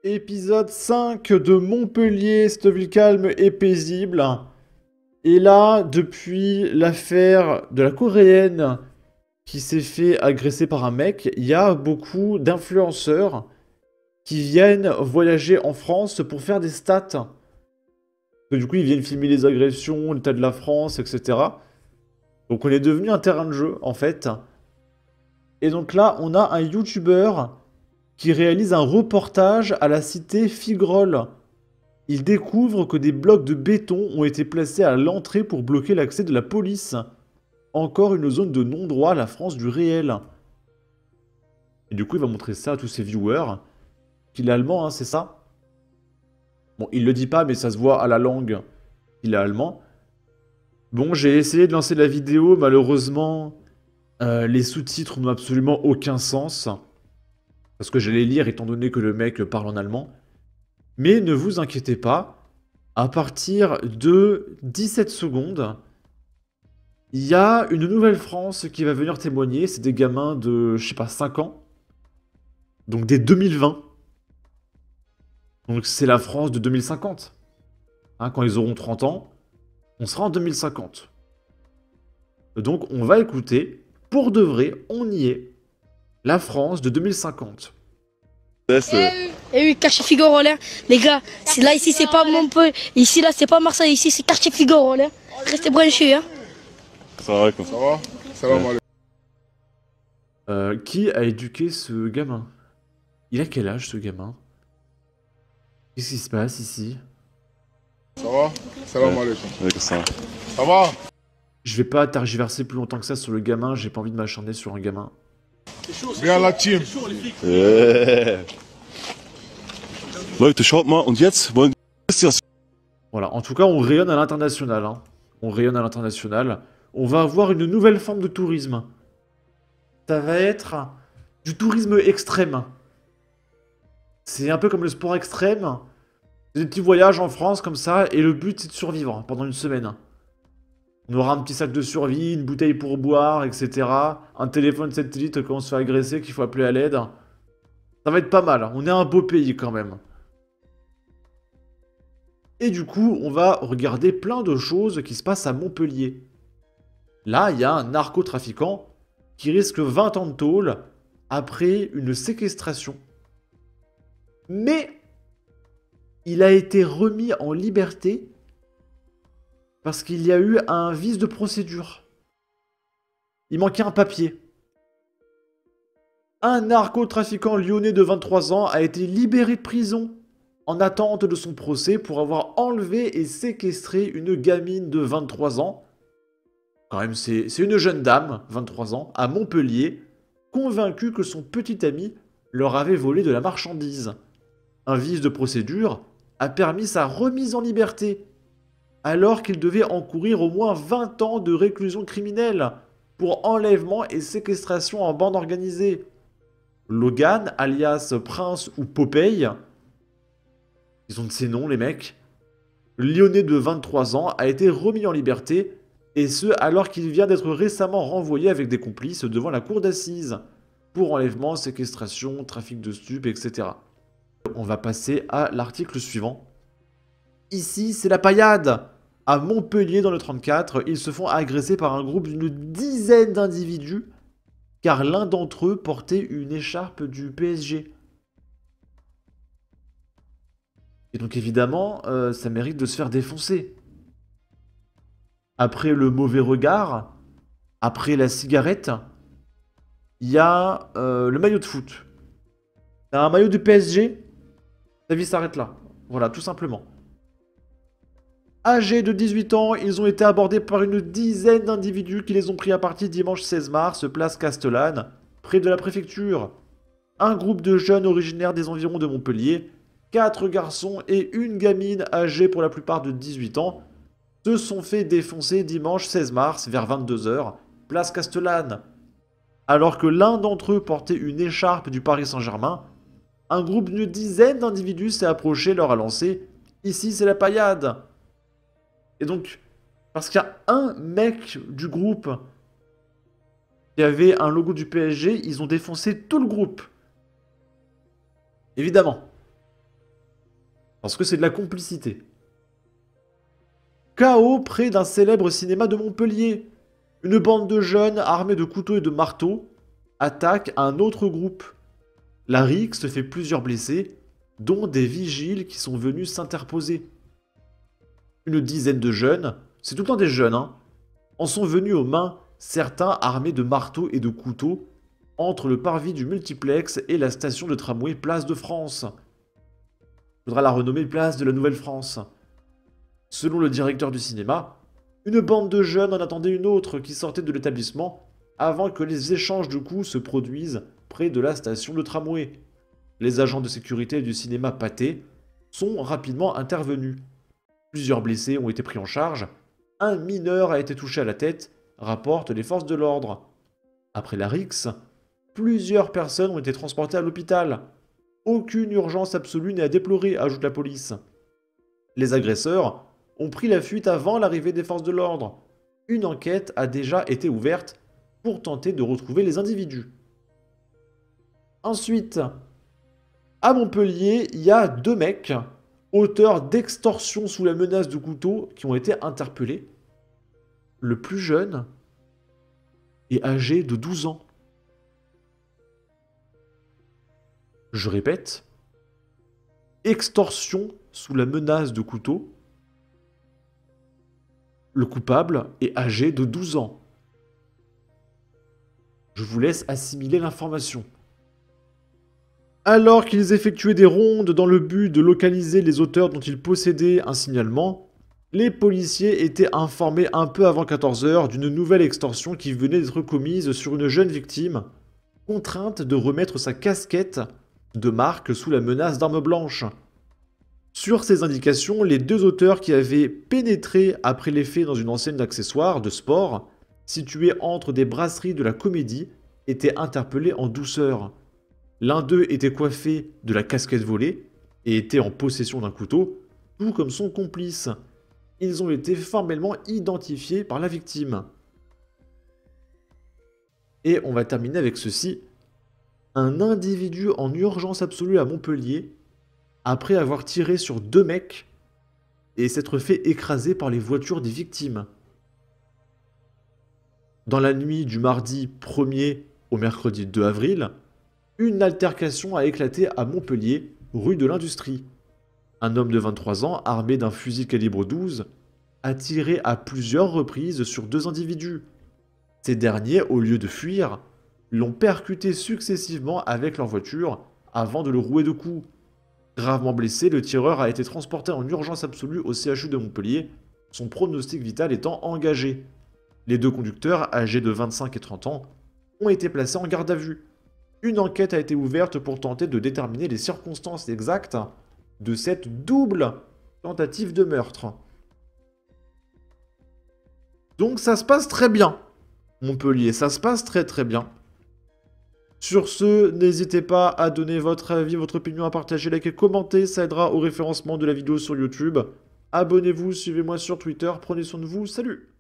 Épisode 5 de Montpellier, cette ville calme et paisible. Et là, depuis l'affaire de la Coréenne qui s'est fait agresser par un mec, il y a beaucoup d'influenceurs qui viennent voyager en France pour faire des stats. Du coup, ils viennent filmer les agressions, l'état de la France, etc. Donc on est devenu un terrain de jeu, en fait. Et donc là, on a un YouTuber qui réalise un reportage à la cité Figrol. Il découvre que des blocs de béton ont été placés à l'entrée pour bloquer l'accès de la police. Encore une zone de non-droit à la France du réel. Et du coup, il va montrer ça à tous ses viewers. Qu'il est allemand, hein, c'est ça? Bon, il le dit pas, mais ça se voit à la langue qu'il est allemand. Bon, j'ai essayé de lancer la vidéo, malheureusement, les sous-titres n'ont absolument aucun sens. Parce que j'allais lire étant donné que le mec parle en allemand. Mais ne vous inquiétez pas, à partir de 17 secondes, il y a une nouvelle France qui va venir témoigner. C'est des gamins de, je sais pas, 5 ans. Donc dès 2020. Donc c'est la France de 2050. Hein, quand ils auront 30 ans, on sera en 2050. Donc on va écouter, pour de vrai, on y est, la France de 2050. Et oui, quartier Figaro là, les gars, là ici c'est pas Montpellier, ici là c'est pas Marseille, ici c'est quartier Figaro là. Restez branchés hein. Ça va, comme ça va? Salam alaikum. Qui a éduqué ce gamin? Il a quel âge ce gamin? Qu'est-ce qui se passe ici? Ça va? Salam alaikum. Ouais, ça va. Ça va? Je vais pas tergiverser plus longtemps que ça sur le gamin, j'ai pas envie de m'acharner sur un gamin. Bien la team. Leute, schaut mal, und jetzt wollen Voilà, en tout cas on rayonne à l'international. Hein. On rayonne à l'international. On va avoir une nouvelle forme de tourisme. Ça va être du tourisme extrême. C'est un peu comme le sport extrême. Des petits voyages en France comme ça, et le but c'est de survivre pendant une semaine. On aura un petit sac de survie, une bouteille pour boire, etc. Un téléphone satellite quand on se fait agresser qu'il faut appeler à l'aide. Ça va être pas mal, on est un beau pays quand même. Et du coup, on va regarder plein de choses qui se passent à Montpellier. Là, il y a un narcotrafiquant qui risque 20 ans de tôle après une séquestration. Mais il a été remis en liberté parce qu'il y a eu un vice de procédure. Il manquait un papier. Un narcotrafiquant lyonnais de 23 ans a été libéré de prison en attente de son procès pour avoir enlevé et séquestré une gamine de 23 ans. Quand même, c'est une jeune dame, 23 ans, à Montpellier, convaincue que son petit ami leur avait volé de la marchandise. Un vice de procédure a permis sa remise en liberté, alors qu'il devait encourir au moins 20 ans de réclusion criminelle pour enlèvement et séquestration en bande organisée. Logan, alias Prince ou Popeye, ils ont de ces noms les mecs, lyonnais de 23 ans, a été remis en liberté, et ce alors qu'il vient d'être récemment renvoyé avec des complices devant la cour d'assises, pour enlèvement, séquestration, trafic de stupes, etc. On va passer à l'article suivant. Ici, c'est la paillade. À Montpellier, dans le 34, ils se font agresser par un groupe d'une dizaine d'individus, car l'un d'entre eux portait une écharpe du PSG. Et donc évidemment, ça mérite de se faire défoncer. Après le mauvais regard, après la cigarette, il y a le maillot de foot. T'as un maillot du PSG, ta vie s'arrête là. Voilà, tout simplement. Âgés de 18 ans, ils ont été abordés par une dizaine d'individus qui les ont pris à partie dimanche 16 mars, place Castellane, près de la préfecture. Un groupe de jeunes originaires des environs de Montpellier, 4 garçons et une gamine âgée pour la plupart de 18 ans, se sont fait défoncer dimanche 16 mars vers 22 h, place Castellane. Alors que l'un d'entre eux portait une écharpe du Paris Saint-Germain, un groupe d'une dizaine d'individus s'est approché, leur a lancé « Ici c'est la paillade !» Et donc, parce qu'il y a un mec du groupe qui avait un logo du PSG, ils ont défoncé tout le groupe. Évidemment. Parce que c'est de la complicité. Chaos près d'un célèbre cinéma de Montpellier. Une bande de jeunes armés de couteaux et de marteaux attaque un autre groupe. La rixe fait plusieurs blessés, dont des vigiles qui sont venus s'interposer. Une dizaine de jeunes, c'est tout le temps des jeunes, en sont venus aux mains, certains armés de marteaux et de couteaux, entre le parvis du multiplex et la station de tramway Place de France. Il faudra la renommer Place de la Nouvelle-France. Selon le directeur du cinéma, une bande de jeunes en attendait une autre qui sortait de l'établissement avant que les échanges de coups se produisent près de la station de tramway. Les agents de sécurité du cinéma Pathé sont rapidement intervenus. Plusieurs blessés ont été pris en charge. Un mineur a été touché à la tête, rapportent les forces de l'ordre. Après la rixe, plusieurs personnes ont été transportées à l'hôpital. Aucune urgence absolue n'est à déplorer, ajoute la police. Les agresseurs ont pris la fuite avant l'arrivée des forces de l'ordre. Une enquête a déjà été ouverte pour tenter de retrouver les individus. Ensuite, à Montpellier, il y a 2 mecs, auteurs d'extorsion sous la menace de couteau, qui ont été interpellés. Le plus jeune est âgé de 12 ans. Je répète, extorsion sous la menace de couteau. Le coupable est âgé de 12 ans. Je vous laisse assimiler l'information. Alors qu'ils effectuaient des rondes dans le but de localiser les auteurs dont ils possédaient un signalement, les policiers étaient informés un peu avant 14 h d'une nouvelle extorsion qui venait d'être commise sur une jeune victime, contrainte de remettre sa casquette de marque sous la menace d'armes blanches. Sur ces indications, les 2 auteurs qui avaient pénétré après les faits dans une enseigne d'accessoires de sport, située entre des brasseries de la Comédie, étaient interpellés en douceur. L'un d'eux était coiffé de la casquette volée et était en possession d'un couteau, tout comme son complice. Ils ont été formellement identifiés par la victime. Et on va terminer avec ceci. Un individu en urgence absolue à Montpellier, après avoir tiré sur 2 mecs et s'être fait écraser par les voitures des victimes. Dans la nuit du mardi 1er au mercredi 2 avril, une altercation a éclaté à Montpellier, rue de l'Industrie. Un homme de 23 ans, armé d'un fusil calibre 12, a tiré à plusieurs reprises sur 2 individus. Ces derniers, au lieu de fuir, l'ont percuté successivement avec leur voiture avant de le rouer de coups. Gravement blessé, le tireur a été transporté en urgence absolue au CHU de Montpellier, son pronostic vital étant engagé. Les 2 conducteurs, âgés de 25 et 30 ans, ont été placés en garde à vue. Une enquête a été ouverte pour tenter de déterminer les circonstances exactes de cette double tentative de meurtre. Donc ça se passe très bien, Montpellier, ça se passe très très bien. Sur ce, n'hésitez pas à donner votre avis, votre opinion, à partager, liker, commenter, ça aidera au référencement de la vidéo sur YouTube. Abonnez-vous, suivez-moi sur Twitter, prenez soin de vous, salut!